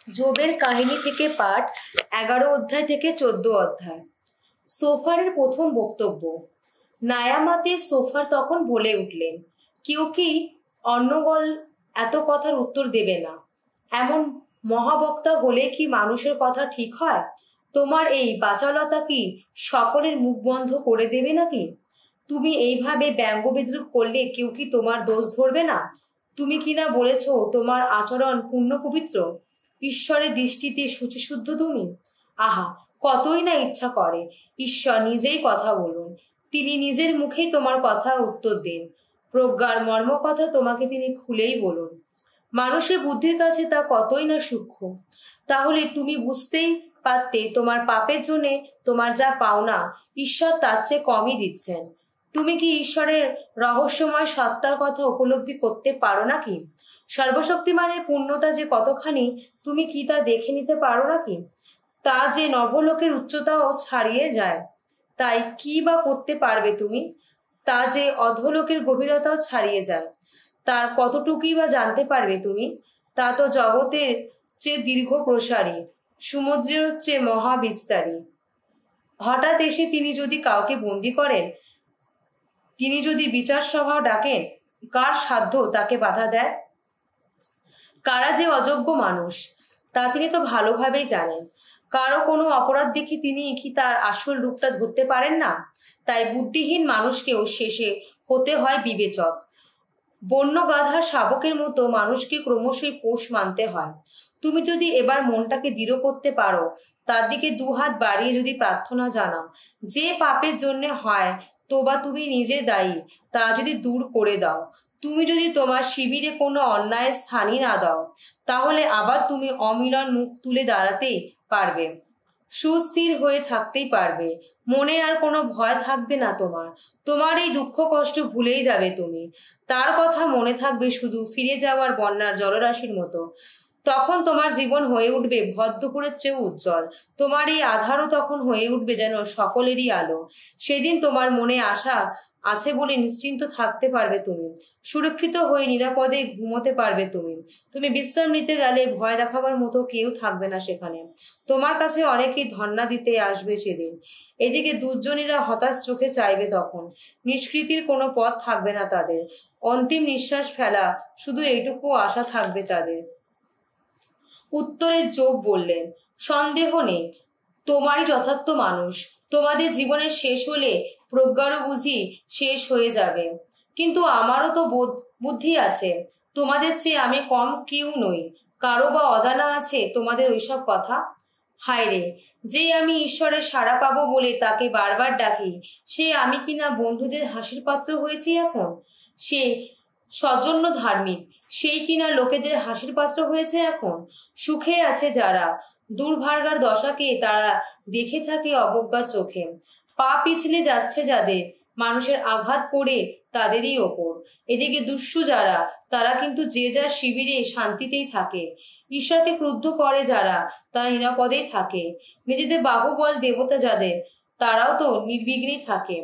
যোবের কাহিনী থেকে পাঠ 11 অধ্যায় থেকে 14 অধ্যায়। সোফারের প্রথম বক্তব্য। নায়ামাতে সোফার তখন বলে উঠলেন, কেউ কি অন্নগল এত কথার উত্তর দেবে না? এমন মহাবক্তা হলে কি মানুষের কথা ঠিক হয়? তোমার এই বাচালতা কি সকলের মুখ বন্ধ করে দেবে নাকি? তুমি এইভাবে ব্যঙ্গ বিদ্রুপ করলে কেউ কি তোমার দোষ ধরবে না? তুমি কিনা বলেছ তোমার আচরণ পূর্ণ পবিত্র, ঈশ্বরের দৃষ্টিতে শুচিশুদ্ধ তুমি। আহা, কতই না ইচ্ছা করে ঈশ্বর নিজেই কথা বলুন, তিনি নিজের মুখেই তোমার কথা উত্তর দিন, প্রজ্ঞার মর্ম কথা তোমাকে তিনি খুলেই বলুন। মানুষের বুদ্ধির কাছে তা কতই না সূক্ষ্ম। তাহলে তুমি বুঝতেই পারতে তোমার পাপের জন্যে তোমার যা পাওনা ঈশ্বর তার চেয়ে কমই দিচ্ছেন। তুমি কি ঈশ্বরের রহস্যময় সত্তার কথা উপলব্ধি করতে পারো নাকি? সর্বশক্তিমানের পূর্ণতা যে কতখানি তুমি কি তা দেখে নিতে পারো নাকি? তা যে নবলোকের উচ্চতাও ছাড়িয়ে যায়, তাই কি বা করতে পারবে তুমি? তা যে অধোলোকের গভীরতাও ছাড়িয়ে যায়, তার কতটুকুই বা জানতে পারবে তুমি? তা তো জগতের চেয়ে দীর্ঘ প্রসারী, সমুদ্রের চেয়ে মহাবিস্তারী। হঠাৎ এসে তিনি যদি কাউকে বন্দি করেন, তিনি যদি বিচার সভা ডাকেন, কার সাধ্য তাকে বাধা দেয়? কারা যে অযোগ্য মানুষ তা তিনি তো ভালোভাবেই জানেন। কারো কোনো অপরাধ দেখে তিনি কি তার আসল রূপটা ধরতে পারেন না? তাই বুদ্ধিহীন মানুষকেও শেষে হতে হয় বিবেচক। বন্য গাধার শাবকের মতো মানুষকে ক্রমশই পোষ মানতে হয়। তুমি যদি এবার মনটাকে দৃঢ় করতে পারো, তার দিকে দুহাত বাড়িয়ে যদি প্রার্থনা জানাও, যে পাপের জন্য হয় তোবা তুমি নিজে দায়ী, তা যদি দূর করে দাও, তুমি যদি তোমার শিবিরে কোনো অন্যায় স্থানই না দাও, তাহলে আবার তুমি অমিলন মুখ তুলে দাঁড়াতেই পারবে, সুস্থির হয়ে থাকতেই পারবে। মনে আর কোনো ভয় থাকবে না তোমার। তোমার এই দুঃখ কষ্ট ভুলেই যাবে তুমি। তার কথা মনে থাকবে শুধু ফিরে যাওয়ার বন্যার জলরাশির মতো। তখন তোমার জীবন হয়ে উঠবে ভদ্রপুরের চেয়েও উজ্জ্বল। তোমার এই আধারও তখন হয়ে উঠবে যেন সকলেরই আলো। সেদিন তোমার মনে আশা আছে বলে নিশ্চিন্ত থাকতে পারবে তুমি, সুরক্ষিত হয়ে নিরাপদে ঘুমোতে পারবে তুমি। তুমি বিশ্রাম নিতে গেলে ভয় দেখাবার মতো কেউ থাকবে না সেখানে। তোমার কাছে অনেকেই ধন্না দিতে আসবে সেদিন। এদিকে দুর্জনীরা হতাশ চোখে চাইবে তখন। নিষ্কৃতির কোনো পথ থাকবে না তাদের। অন্তিম নিঃশ্বাস ফেলা শুধু এইটুকু আশা থাকবে তাদের। উত্তরে যোব বললেন, সন্দেহ নেই তোমারই যথার্থ মানুষ। তোমাদের জীবনের শেষ হলে প্রজ্ঞারও বুঝি শেষ হয়ে যাবে। কিন্তু আমারও তো বুদ্ধি আছে। তোমাদের চেয়ে আমি কম কেউ নই। কারো বা অজানা আছে তোমাদের ওইসব কথা? হায় রে, যে আমি ঈশ্বরের সাড়া পাবো বলে তাকে বারবার ডাকি, সে আমি কিনা বন্ধুদের হাসির পাত্র হয়েছি এখন? সে সজন্য ধার্মিক, সেই কিনা লোকেদের হাসির পাত্র হয়েছে এখন? সুখে আছে যারা, দুর্ভাগার দশাকে তারা দেখে থাকে অবজ্ঞার চোখে। পা পিছলে যাচ্ছে যাদের, মানুষের আঘাত পড়ে তাদেরই ওপর। এদিকে দুষ্যু যারা, তারা কিন্তু যে যার শিবিরে শান্তিতেই থাকে। ঈশ্বরকে ক্রুদ্ধ করে যারা, তারা নিরাপদেই থাকে। নিজেদের বাহুবল দেবতা যাদের, তারাও তো নির্বিঘ্নেই থাকে।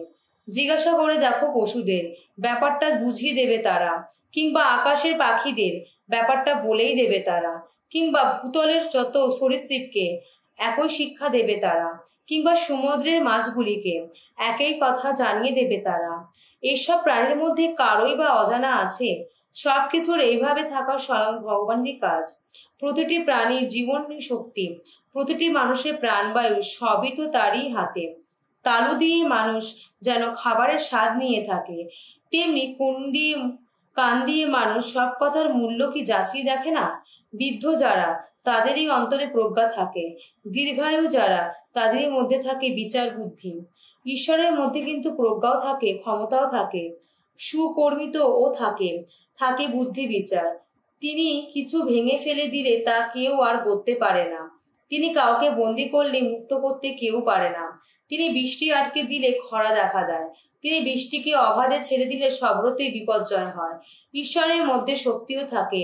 জিজ্ঞাসা করে দেখো পশুদের, ব্যাপারটা বুঝিয়ে দেবে তারা। কিংবা আকাশের পাখিদের, ব্যাপারটা বলেই দেবে তারা। কিংবা ভূতলের যত সরীসৃপকে একই শিক্ষা দেবে তারা। কিংবা সমুদ্রের মাছগুলিকে একই কথা জানিয়ে দেবে তারা। এসব প্রাণীর মধ্যে কারোই বা অজানা আছে? সবকিছুর এইভাবে থাকা স্বয়ং ভগবানেরই কাজ। প্রতিটি প্রাণীর জীবন শক্তি, প্রতিটি মানুষের প্রাণবায়ু সবই তো তারই হাতে। তালু দিয়ে মানুষ যেন খাবারের স্বাদ নিয়ে থাকে, তেমনি কান দিয়ে মানুষ সব কথার মূল্য কি যাচিয়ে দেখে না? বৃদ্ধ যারা, তাদেরই অন্তরে প্রজ্ঞা থাকে। দীর্ঘায়ু যারা, তাদেরই মধ্যে থাকে বিচার বুদ্ধি। ঈশ্বরের মধ্যে কিন্তু প্রজ্ঞাও থাকে, ক্ষমতাও থাকে, সুকর্মিত ও থাকে, থাকে বুদ্ধি বিচার। তিনি কিছু ভেঙে ফেলে দিলে তা কেউ আর করতে পারে না। তিনি কাউকে বন্দি করলে মুক্ত করতে কেউ পারে না। তিনি বৃষ্টি আটকে দিলে খরা দেখা দেয়। তিনি বৃষ্টিকে অবাধে ছেড়ে দিলে সবরতেই বিপর্যয় হয়। ঈশ্বরের মধ্যে শক্তিও থাকে,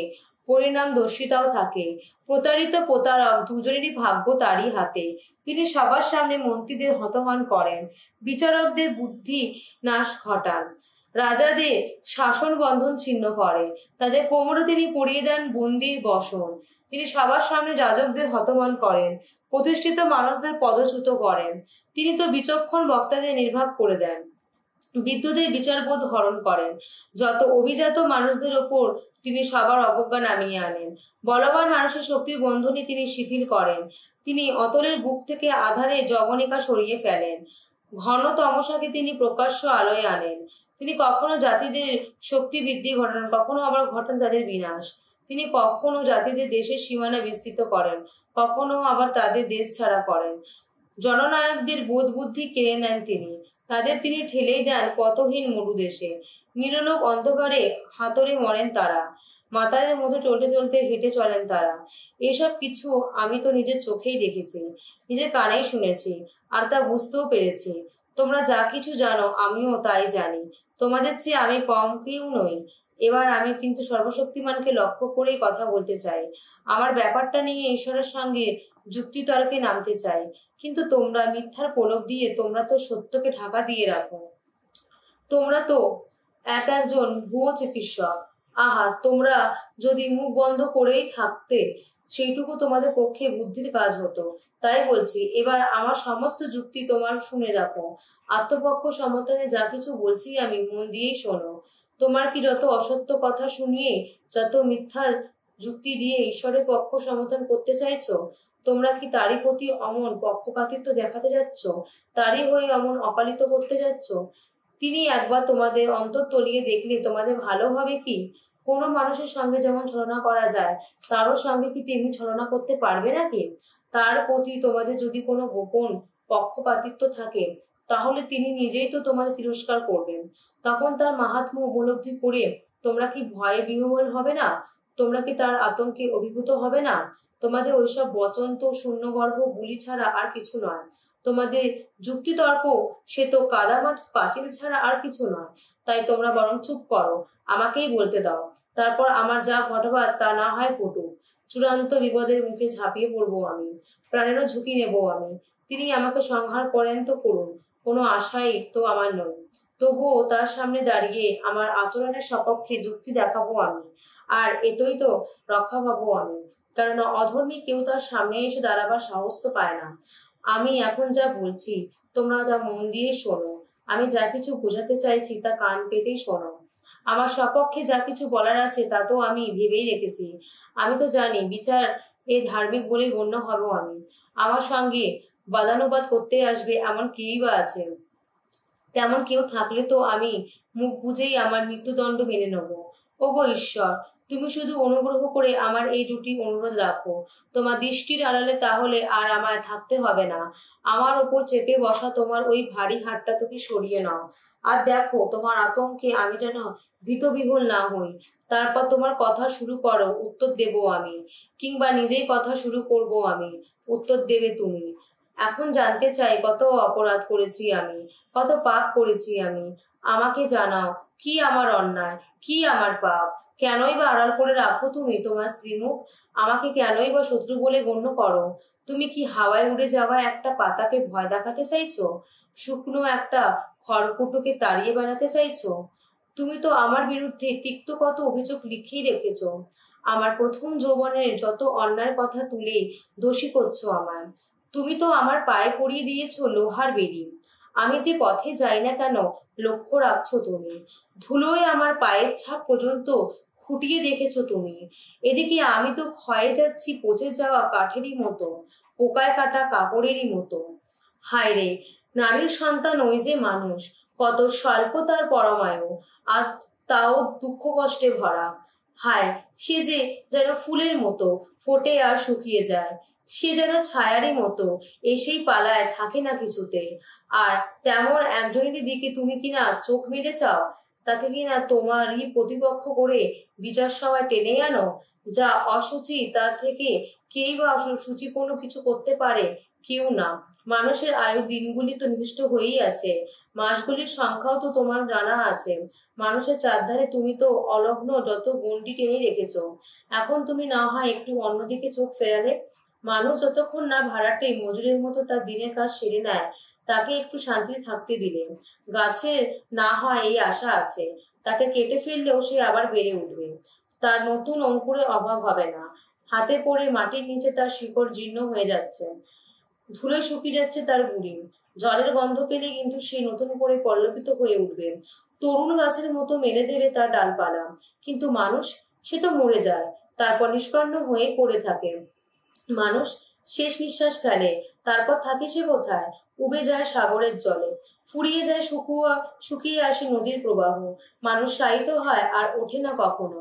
পরিণামদর্শিতাও থাকে। প্রতারিত প্রতারক দুজনেরই ভাগ্য তারই হাতে। তিনি সবার সামনে মন্ত্রীদের হতমান করেন, বিচারকদের বুদ্ধি নাশ ঘটান, রাজাদের শাসন বন্ধন ছিন্ন করে, তাদের কোমরে তিনি পরিয়ে দেন বন্দির বসন। তিনি সবার সামনে যাজকদের হতমান করেন, প্রতিষ্ঠিত মানুষদের পদচ্যুত করেন। তিনি তো বিচক্ষণ বক্তাদের নির্বাক করে দেন, বিদ্যুতের বিচারবোধ হরণ করেন। যত অভিজাত মানুষদের ওপর তিনি সবার অবজ্ঞা নামিয়ে আনেন। বলবান মানুষের শক্তির বন্ধনী তিনি শিথিল করেন। তিনি অতলের বুক থেকে আধারে যবনিকা সরিয়ে ফেলেন। ঘন তমসাকে তিনি প্রকাশ্য আলোয় আনেন। তিনি কখনো জাতিদের শক্তি বৃদ্ধি ঘটান, কখনো আবার ঘটান তাদের বিনাশ। তিনি কখনো জাতিদের দেশের সীমানা বিস্তৃত করেন, কখনো আবার তাদের দেশ ছাড়া করেন। জননায়কদের বোধ বুদ্ধি কেড়ে নেন তিনি, তাদের তিনি ঠেলেই দেন পথহীন মরুদেশে। নিরলোক অন্ধকারে হাতড়ে মরেন তারা, মাতারের মধ্যে টলতে টলতে হেঁটে চলেন তারা। এসব কিছু আমি তো নিজের চোখেই দেখেছি, নিজের কানেই শুনেছি, আর তা বুঝতেও পেরেছি। তোমরা যা কিছু জানো আমিও তাই জানি, তোমাদের চেয়ে আমি কম কেউ নই। এবার আমি কিন্তু সর্বশক্তিমানকে লক্ষ্য করেই কথা বলতে চাই। আমার ব্যাপারটা নিয়ে ঈশ্বরের সঙ্গে যুক্তিতর্কে নামতে চাই, কিন্তু তোমরা মিথ্যার প্রলোভ দিয়ে তোমরা তো সত্যকে ঢাকা দিয়ে রাখো। তোমরা তো একজন ভুয়ো চিকিৎসক। আহা, তোমরা যদি মুখ বন্ধ করেই থাকতে সেইটুকু তোমাদের পক্ষে বুদ্ধির কাজ হতো। তাই বলছি, এবার আমার সমস্ত যুক্তি তোমার শুনে রাখো। আত্মপক্ষ সমর্থনে যা কিছু বলছি আমি মন দিয়েই শোনো। তোমার কি যত অসত্য কথা শুনিয়ে, যত মিথ্যা যুক্তি দিয়ে ঈশ্বরের পক্ষ সমর্থন করতে চাইছো, তোমরা কি তারই প্রতি অমন পক্ষপাতিত্ব দেখাতে যাচ্ছ, তারই হয়ে অমন অকালিত করতে যাচ্ছ? তিনি একবার তোমাদের অন্তর তলিয়ে দেখলে তোমাদের ভালো হবে কি? কোনো মানুষের সঙ্গে যেমন ছলনা করা যায়, তারও সঙ্গে কি তেমনি ছলনা করতে পারবে নাকি? তার প্রতি তোমাদের যদি কোনো গোপন পক্ষপাতিত্ব থাকে, তাহলে তিনি নিজেই তো তোমাদের তিরস্কার করবেন। তখন তার মাহাত্ম্য উপলব্ধি করে তোমরা কি ভয়ে বিহ্বল হবে না? তোমরা কি তার আতঙ্কে অভিভূত হবে না? তোমাদের ওইসব বচন তো শূন্যগর্ভ বুলি ছাড়া আর কিছু নয়। তোমাদের যুক্তিতর্ক সে তো কাদামাট পাঁচিল ছাড়া আর কিছু নয়। তাই তোমরা বরং চুপ করো, আমাকেই বলতে দাও। তারপর আমার যা ঘটবার তা না হয় ঘটুক। চূড়ান্ত বিপদের মুখে ঝাঁপিয়ে পড়বো আমি, প্রাণেরও ঝুঁকি নেব আমি। তিনি আমাকে সংহার করেন তো করুন, কোনো আশাই তো আমার নয়। তবুও তার সামনে দাঁড়িয়ে আমার আচরণের সপক্ষে যুক্তি দেখাবো আমি, আর এতই তো রক্ষা পাবো আমি। কারণ অধর্মী কেউ তার সামনে এসে দাঁড়াবার সাহস তো পায় না। আমি এখন যা বলছি তোমরা তা মন দিয়ে শোনো। আমি যা কিছু বোঝাতে চাইছি তা কান পেতেই শোনো। আমার সপক্ষে যা কিছু বলার আছে তা তো আমি ভেবেই রেখেছি। আমি তো জানি বিচার ধার্মিক বলে গণ্য হব আমি। আমার সঙ্গে বাদানুবাদ করতে আসবে এমন কেই বা আছে? তেমন কেউ থাকলে তো আমি মুখ বুঝেই আমার মৃত্যুদণ্ড মেনে নেব। ওগো ঈশ্বর, তুমি শুধু অনুগ্রহ করে আমার এই দুটি অনুরোধ রাখো তোমার দৃষ্টির আড়ালে, তাহলে আর আমায় থাকতে হবে না। আমার ওপর চেপে বসা তোমার ওই ভারী হাতটা তুমি সরিয়ে নাও, আর দেখো তোমার আতঙ্কে আমি যেন ভীতবিহ্বল না হই। তারপর তোমার কথা শুরু করো, উত্তর দেব আমি, কিংবা নিজেই কথা শুরু করব আমি, উত্তর দেবে তুমি। এখন জানতে চাই কত অপরাধ করেছি আমি, কত পাপ করেছি আমি। আমাকে জানাও, কি আমার অন্যায়, কি আমার পাপ? কেনই বা আড়াল করে রাখো তুমি তোমার শ্রীমুখ? আমাকে কেনই বা শত্রু বলে গণ্য করো? তুমি কি হাওয়ায় উড়ে যাওয়া একটা পাতাকে ভয় দেখাতে চাইছো? শুকনো একটা খড়কুটোকে তাড়িয়ে বেড়াতে চাইছো? তুমি তো আমার বিরুদ্ধে তিক্ত কত অভিযোগ লিখেই রেখেছ। আমার প্রথম যৌবনের যত অন্যায়ের কথা তুলে দোষী করছো আমায়। তুমি তো আমার পায়ে পরিয়ে দিয়েছো লোহার বেড়ি। আমি যে পথে যাই না কেন লক্ষ্য রাখছো তুমি। ধুলোয় আমার পায়ের ছাপ পর্যন্ত খুঁটিয়ে দেখেছো তুমি। এদিকে আমি তো ক্ষয়ে যাচ্ছি পচে যাওয়া কাঠেরই মতো, পোকায় কাটা কাপড়েরই মতো। হায় রে, নারীর সন্তান ওই যে মানুষ, কত স্বল্প তার পরমায়ু, আর তাও দুঃখ কষ্টে ভরা। হায়, সে যে যেন ফুলের মতো ফোটে আর শুকিয়ে যায়। সে যেন ছায়ারই মতো এসেই পালায়, থাকে না কিছুতে। আর তেমন একজনের দিকে তুমি কিনা চোখ মেলে চাও, তাকে কিনা তোমারই প্রতিপক্ষ করে বিচার সভায় টেনে আনো। যা অসুচি তার থেকে কেই বা সূচি কোনো কিছু করতে পারে? কেউ না। মানুষের আয়ুর দিনগুলি তো নির্দিষ্ট হয়েই আছে, মাসগুলির সংখ্যাও তো তোমার জানা আছে। মানুষের চারধারে তুমি তো অলগ্ন যত গণ্ডি টেনে রেখেছো। এখন তুমি না হয় একটু অন্যদিকে চোখ ফেরালে। মানুষ যতক্ষণ না ভাড়াটে মজুরের মতো তার দিনের কাজ সেরে নেয়, তাকে একটু শান্তিতে থাকতে দিলে। গাছের না হয় এই আশা আছে, তাকে কেটে ফেললেও সে আবার বেড়ে উঠবে, তার নতুন অঙ্কুরের অভাব হবে না। হাতে পড়ে মাটির নিচে তার শিকড় জীর্ণ হয়ে যাচ্ছে, ধুলে শুকিয়ে যাচ্ছে তার গুড়ি। জলের গন্ধ পেলে কিন্তু সে নতুন করে পল্লবিত হয়ে উঠবে, তরুণ গাছের মতো মেলে দেবে তার ডালপালা। কিন্তু মানুষ, সে তো মরে যায়, তারপর নিষ্পন্ন হয়ে পড়ে থাকে। মানুষ শেষ নিঃশ্বাস ফেলে, তারপর থাকে সে কোথায়? উবে যায় সাগরের জলে, ফুরিয়ে যায় শুকিয়ে আসে নদীর প্রবাহ। মানুষ শায়িত হয় আর ওঠে না কখনো।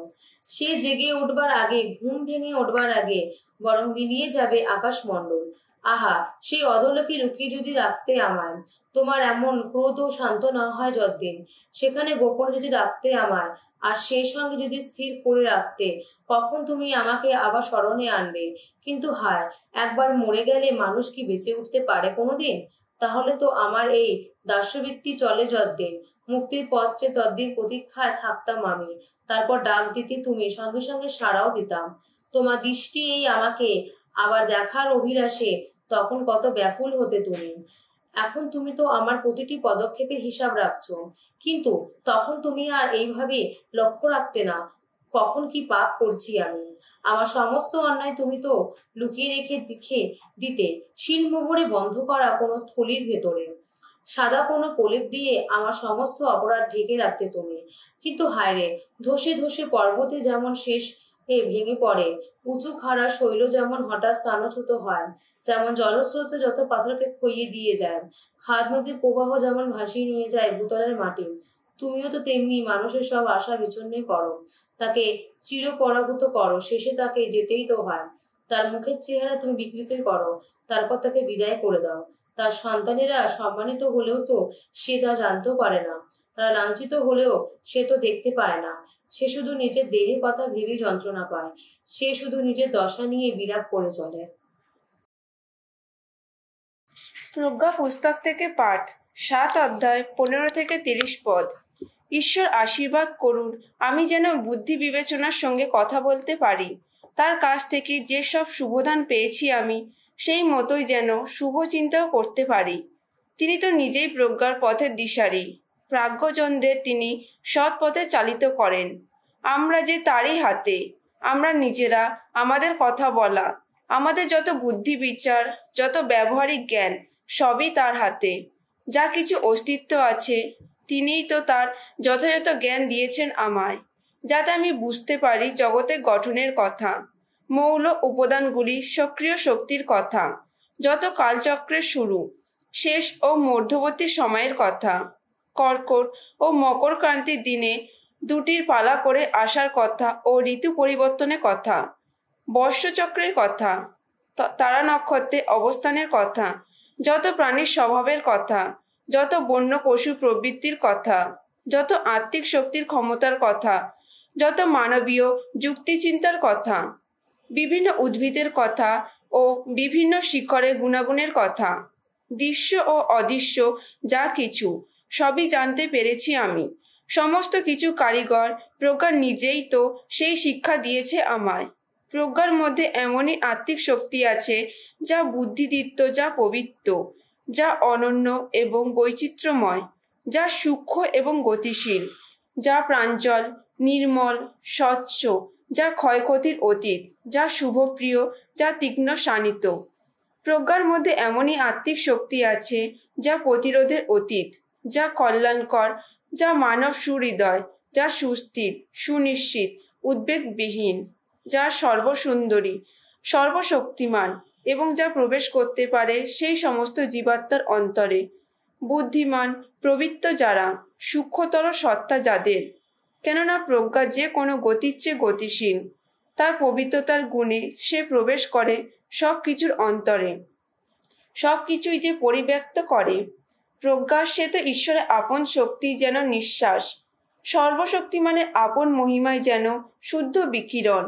সে জেগে উঠবার আগে, ঘুম ভেঙে উঠবার আগে বরং মিলিয়ে যাবে আকাশমণ্ডল। আহা, সেই অধলোকে লুকিয়ে যদি রাখতে আমায়, তোমার এমন ক্রোধ ও শান্ত না হয় যতদিন, সেখানে গোপনে যদি রাখতে আমায়, আর সেই সঙ্গে যদি স্থির করে রাখতে কখন তুমি আমাকে আবার স্মরণে আনবে। কিন্তু হায়, একবার মরে গেলে মানুষ কি বেঁচে উঠতে পারে কোনোদিন? তাহলে তো আমার এই দাস্যবৃত্তি চলে যতদিন, মুক্তির পথ চেয়ে ততদিন প্রতীক্ষায় থাকতাম আমি। তারপর ডাক দিতে তুমি, সঙ্গে সঙ্গে সাড়াও দিতাম। তোমার দৃষ্টি এই আমাকে আবার দেখার অভিলাষে তখন কত ব্যাকুল হতে তুমি। এখন তুমি তো আমার প্রতিটি পদক্ষেপের হিসাব রাখছো, কিন্তু তখন তুমি আর এইভাবে লক্ষ্য রাখতে না কখন কি পাপ করছি আমি। আমার সমস্ত অন্যায় তুমি তো লুকিয়ে রেখে দেখে দিতে শিলমোহরে বন্ধ করা কোনো থলির ভেতরে, সাদা কোনো প্রলেপ দিয়ে আমার সমস্ত অপরাধ ঢেকে রাখতে তুমি। কিন্তু হায় রে, ধসে ধসে পর্বতে যেমন শেষ ভেঙে পড়ে, উঁচু খাড়া শৈল যেমন হঠাৎ স্থানচ্যুত হয়, যেমন জলস্রোত যত পাথরকে খইয়ে দিয়ে যায়, খাদ নদীর প্রবাহ যেমন ভাসিয়ে নিয়ে যায় ভূতলের মাটি, তুমিও তো তেমনি মানুষের সব আশা বিচন্নে করো, তাকে চিরপরাভূত করো, শেষে তাকে যেতেই তো হয়। তার মুখের চেহারা তুমি বিকৃতই করো, তারপর তাকে বিদায় করে দাও। তার সন্তানেরা সম্মানিত হলেও তো সে তা জানতেও পারে না, তারা লাঞ্ছিত হলেও সে তো দেখতে পায় না। সে শুধু নিজের দেহের কথা ভেবেই যন্ত্রণা পায়, সে শুধু নিজের দশা নিয়ে বিলাপ করে চলে। প্রজ্ঞা পুস্তক থেকে পাঠ, 7 অধ্যায়, 15 থেকে 30 পদ। ঈশ্বর আশীর্বাদ করুন, আমি যেন বুদ্ধি বিবেচনার সঙ্গে কথা বলতে পারি। তার কাছ থেকে যে সব শুভদান পেয়েছি আমি, সেই মতোই যেন শুভ চিন্তাও করতে পারি। তিনি তো নিজেই প্রজ্ঞার পথের দিশারি, প্রাজ্ঞজনদের তিনি সৎ পথে চালিত করেন। আমরা যে তারই হাতে, আমরা নিজেরা, আমাদের কথা বলা, আমাদের যত বুদ্ধি বিচার, যত ব্যবহারিক জ্ঞান, সবই তার হাতে। যা কিছু অস্তিত্ব আছে, তিনিই তো তার যথাযথ জ্ঞান দিয়েছেন আমায়, যাতে আমি বুঝতে পারি জগতের গঠনের কথা, মৌল উপাদানগুলি সক্রিয় শক্তির কথা, যত কালচক্রের শুরু, শেষ ও মধ্যবর্তী সময়ের কথা, কর্কট ও মকর ক্রান্তির দিনে দুটির পালা করে আসার কথা ও ঋতু পরিবর্তনের কথা, বর্ষচক্রের কথা, তারা নক্ষত্রে অবস্থানের কথা, যত প্রাণীর স্বভাবের কথা, যত বন্য পশু প্রবৃত্তির কথা, যত আত্মিক শক্তির ক্ষমতার কথা, যত মানবীয় যুক্তিচিন্তার কথা, বিভিন্ন উদ্ভিদের কথা ও বিভিন্ন শিকড়ের গুণাগুণের কথা, দৃশ্য ও অদৃশ্য যা কিছু, সবই জানতে পেরেছি আমি। সমস্ত কিছু কারিগর প্রজ্ঞা নিজেই তো সেই শিক্ষা দিয়েছে আমায়। প্রজ্ঞার মধ্যে এমনই আত্মিক শক্তি আছে যা বুদ্ধিদীপ্ত, যা পবিত্র, যা অনন্য এবং বৈচিত্র্যময়, যা সূক্ষ্ম এবং গতিশীল, যা প্রাঞ্জল, নির্মল, স্বচ্ছ, যা ক্ষয়ক্ষতির অতীত, যা শুভপ্রিয়, যা তীক্ষ্ণ শানিত। প্রজ্ঞার মধ্যে এমনই আত্মিক শক্তি আছে যা প্রতিরোধের অতীত, যা কল্যাণকর, যা মানব সুহৃদয়, যা সুস্থির, সুনিশ্চিত, উদ্বেগবিহীন, যা সর্বসুন্দরী, সর্বশক্তিমান এবং যা প্রবেশ করতে পারে সেই সমস্ত জীবাত্মার অন্তরে। বুদ্ধিমান, প্রবৃত্ত যারা, সূক্ষ্মতর সত্তা যাদের, কেননা প্রজ্ঞা যে কোনো গতির চেয়ে গতিশীল, তার পবিত্রতার গুণে সে প্রবেশ করে সব কিছুর অন্তরে, সব কিছুই যে পরিব্যক্ত করে। প্রজ্ঞা সে তো ঈশ্বরের আপন শক্তি যেন নিঃশ্বাস, সর্বশক্তিমানের আপন মহিমায় যেন শুদ্ধ বিকিরণ,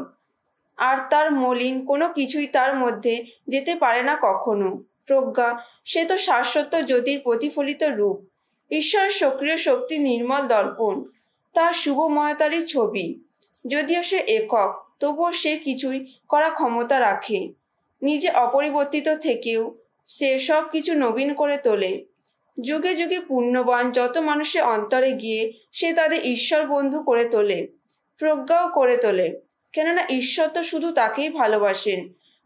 আর তার মলিন কোনো কিছুই তার মধ্যে যেতে পারে না কখনো। প্রজ্ঞা সে তো শাশ্বত জ্যোতির প্রতিফলিত রূপ, ঈশ্বরের সক্রিয় শক্তি নির্মল দর্পণ, তার শুভময়তারই ছবি। যদিও সে একক, তবুও সে কিছুই করা ক্ষমতা রাখে। নিজে অপরিবর্তিত থেকেও সে সব কিছু নবীন করে তোলে। যুগে যুগে পুণ্যবান যত মানুষের অন্তরে গিয়ে সে তাদের ঈশ্বর বন্ধু করে তোলে, প্রজ্ঞাও করে তোলে। কেননা ঈশ্বর তো শুধু তাকেই ভালোবাসেন,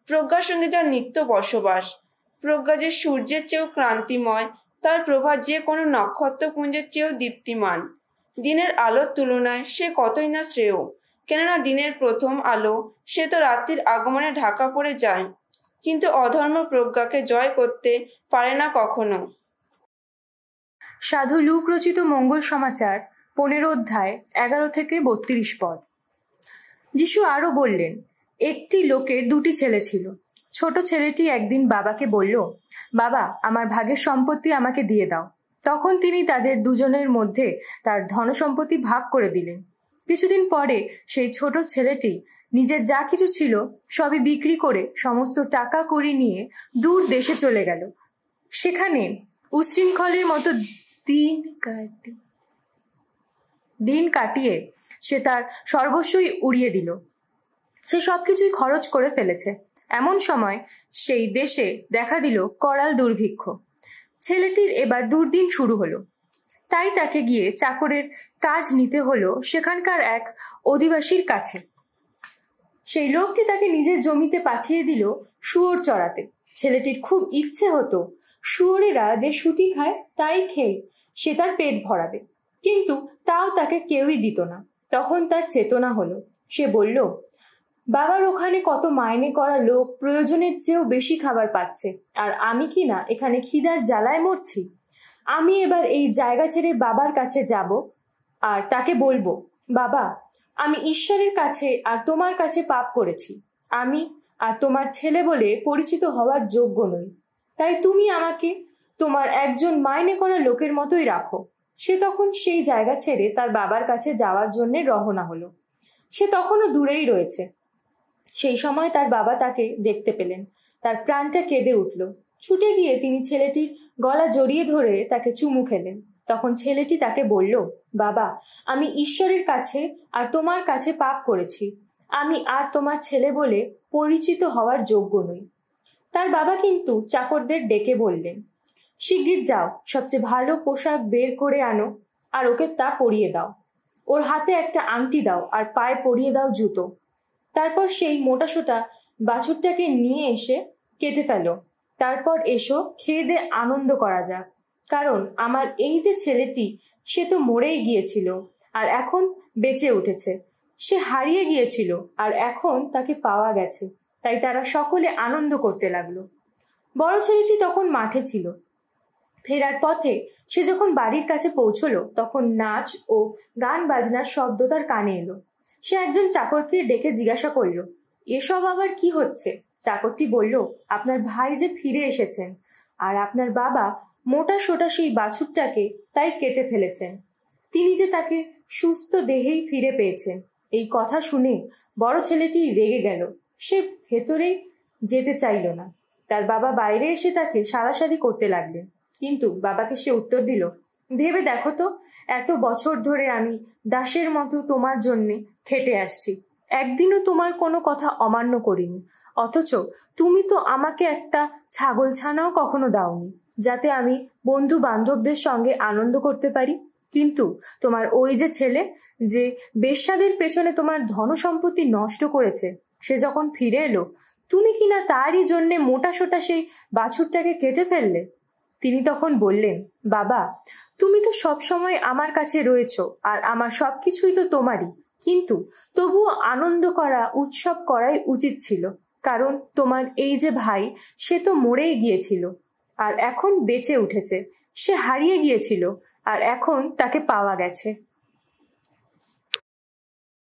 প্রজ্ঞার সঙ্গে যার নিত্য বসবাস। প্রজ্ঞা যে সূর্যের চেয়েও ক্রান্তিময়, তার প্রভা যে কোনো নক্ষত্রপুঞ্জের চেয়েও দীপ্তিমান। দিনের আলোর তুলনায় সে কতই না শ্রেয়, কেননা দিনের প্রথম আলো সে তো রাত্রির আগমনে ঢাকা পড়ে যায়, কিন্তু অধর্ম প্রজ্ঞাকে জয় করতে পারে না কখনো। সাধু লুক রচিত মঙ্গল সমাচার 15 অধ্যায় 11 থেকে 32 পদ। যিশু আরো বললেন, একটি লোকের 2টি ছেলে ছিল। ছোট ছেলেটি একদিন বাবাকে বলল, বাবা, আমার ভাগের সম্পত্তি আমাকে দিয়ে দাও। তখন তিনি তাদের দুজনের মধ্যে তার ধনসম্পত্তি ভাগ করে দিলেন। কিছুদিন পরে সেই ছোট ছেলেটি নিজের যা কিছু ছিল সবই বিক্রি করে সমস্ত টাকা কড়ি নিয়ে দূর দেশে চলে গেল। সেখানে উচ্ছৃঙ্খলের মতো দিন কাটিয়ে সে তার সর্বস্বই উড়িয়ে দিল। সে সবকিছুই খরচ করে ফেলেছে। এমন সময় সেই দেশে দেখা দিল করাল দুর্ভিক্ষ। ছেলেটির এবার দুর্দিন শুরু হলো। তাই তাকে গিয়ে চাকরের কাজ নিতে হলো সেখানকার এক অধিবাসীর কাছে। সেই লোকটি তাকে নিজের জমিতে পাঠিয়ে দিল শুয়োর চড়াতে। ছেলেটির খুব ইচ্ছে হতো শুয়োরেরা যে শুটি খায় তাই খেয়ে সে তার পেট ভরাবে, কিন্তু তাও তাকে কেউই দিত না। তখন তার চেতনা হলো। সে বলল, বাবার ওখানে কত মাইনে করা লোক প্রয়োজনের চেয়েও বেশি খাবার পাচ্ছে, আর আমি কি না এখানে খিদার জ্বালায় মরছি। আমি এবার এই জায়গা ছেড়ে বাবার কাছে যাব আর তাকে বলবো, বাবা, আমি ঈশ্বরের কাছে আর তোমার কাছে পাপ করেছি। আমি আর তোমার ছেলে বলে পরিচিত হওয়ার যোগ্য নই। তাই তুমি আমাকে তোমার একজন মাইনে করা লোকের মতোই রাখো। সে তখন সেই জায়গা ছেড়ে তার বাবার কাছে যাওয়ার জন্য রওনা হলো। সে তখনও দূরেই রয়েছে। সেই সময় তার বাবা তাকে দেখতে পেলেন। তার প্রাণটা কেঁদে উঠল। ছুটে গিয়ে তিনি ছেলেটির গলা জড়িয়ে ধরে তাকে চুমু খেলেন। তখন ছেলেটি তাকে বলল, বাবা, আমি ঈশ্বরের কাছে আর তোমার কাছে পাপ করেছি। আমি আর তোমার ছেলে বলে পরিচিত হওয়ার যোগ্য নই। তার বাবা কিন্তু চাকরদের ডেকে বললেন, শিগগির যাও, সবচেয়ে ভালো পোশাক বের করে আনো আর ওকে তা পরিয়ে দাও। ওর হাতে একটা আংটি দাও আর পায়ে পরিয়ে দাও জুতো। তারপর সেই মোটাসোটা বাছুরটাকে নিয়ে এসে কেটে ফেলো। তারপর এসো, খেয়ে দে আনন্দ করা যাক। কারণ আমার এই যে ছেলেটি, সে তো মরেই গিয়েছিল আর এখন বেঁচে উঠেছে। সে হারিয়ে গিয়েছিল আর এখন তাকে পাওয়া গেছে। তাই তারা সকলে আনন্দ করতে লাগলো। বড় ছেলেটি তখন মাঠে ছিল। ফেরার পথে সে যখন বাড়ির কাছে পৌঁছলো তখন নাচ ও গান বাজনার শব্দ তার কানে এলো। সে একজন চাকরকে ডেকে জিজ্ঞাসা করল, এসব আবার কি হচ্ছে? চাকরটি বলল, আপনার ভাই যে ফিরে এসেছেন আর আপনার বাবা মোটা সোটা সেই বাছুরটাকে তাই কেটে ফেলেছেন। তিনি যে তাকে সুস্থ দেহেই ফিরে পেয়েছেন। এই কথা শুনে বড় ছেলেটি রেগে গেল। সে ভেতরে যেতে চাইল না। তার বাবা বাইরে এসে তাকে সারাসারি করতে লাগলেন, কিন্তু বাবাকে সে উত্তর দিল, ভেবে দেখো তো, এত বছর ধরে আমি দাসের মতো তোমার জন্যে খেটে আসছি। একদিনও তোমার কোনো কথা অমান্য করিনি, অথচ তুমি তো আমাকে একটা ছাগল ছানাও কখনো দাওনি যাতে আমি বন্ধু বান্ধবদের সঙ্গে আনন্দ করতে পারি। কিন্তু তোমার ওই যে ছেলে, যে বেশ্যাদের পেছনে তোমার ধনসম্পত্তি নষ্ট করেছে, সে যখন ফিরে এলো, তুমি কিনা তারই জন্যে মোটাসোটা সেই বাছুরটাকে কেটে ফেললে। তিনি তখন বললেন, বাবা, তুমি তো সবসময় আমার কাছে রয়েছ আর আমার সবকিছুই তো তোমারই, কিন্তু তবুও আনন্দ করা, উৎসব করাই উচিত ছিল। কারণ তোমার এই যে ভাই, সে তো মরেই গিয়েছিল আর এখন বেঁচে উঠেছে। সে হারিয়ে গিয়েছিল আর এখন তাকে পাওয়া গেছে।